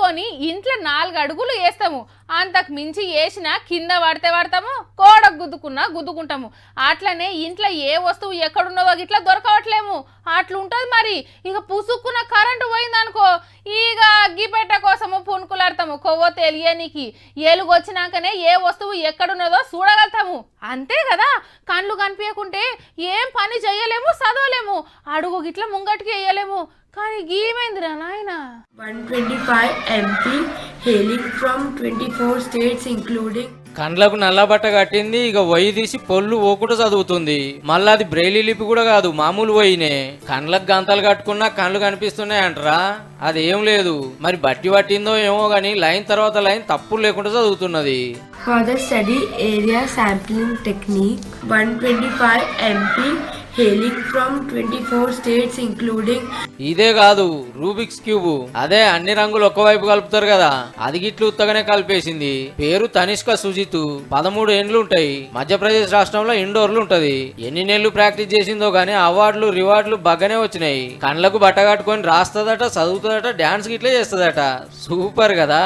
అనుకొని ఇంట్లో 4 అడుగులు వేస్తాము. అంతకు మించి వేసినా కింద పడతాము, కోడకు గుద్దుకుంటాము. అట్లనే ఇంట్లో ఏ వస్తువు ఎక్కడున్నదో ఇట్లా దొరకవట్లేము. అట్లుంటది మరి. ఇక పుసుక్కున కరెంటు పోయిందనుకో, ఇక అగ్గిపెట్ట కోసము పుణుకులాడతాము. కొవ్వో తెలియనికి ఏలుగు వచ్చినాకనే ఏ వస్తువు ఎక్కడున్నదో చూడగలుగుతాము. అంతే కదా, కళ్ళు కనిపించకుంటే ఏం పని చేయలేము, చదవలేము, అడుగు గిట్ల ముంగటికి వేయలేము. కానీ గీమైందిరా నాయన. 125 MP hailing from 24 states including. కండ్లకు నల్లబట్ట కట్టింది, ఇక వయి తీసి పొల్లు ఓకుట చదువుతుంది. మళ్ళీ అది బ్రెయిలీ లిపి కూడా కాదు, మామూలు వయినే. కండ్లకు గంతలు కట్టుకున్నా కళ్ళు కనిపిస్తున్నాయి అంటారా? అదేం లేదు, మరి బట్టి పట్టిందో ఏమో గాని లైన్ తర్వాత లైన్ తప్పులు లేకుండా చదువుతున్నది. For the study area sampling technique, 125 MP hailing from 24 states including. ఇదే కాదు, రూబిక్స్ క్యూబ్. అదే అన్ని రంగులు ఒక్కవైపు కలుపుతారు కదా, అది గిట్లు ఉత్తగానే కలిపేసింది. పేరు తనిష్క సుజిత్. 13 ఏండ్లు ఉంటాయి. మధ్యప్రదేశ్ రాష్ట్రంలో ఇండోర్లు ఉంటది. ఎన్ని నెలలు ప్రాక్టీస్ చేసిందో గానీ అవార్డులు రివార్డులు బాగానే వచ్చినాయి. కండ్లకు బట్ట కట్టుకొని రాస్తుందట, చదువుతుందట, డాన్స్ గిట్లే చేస్తుందట. సూపర్ కదా.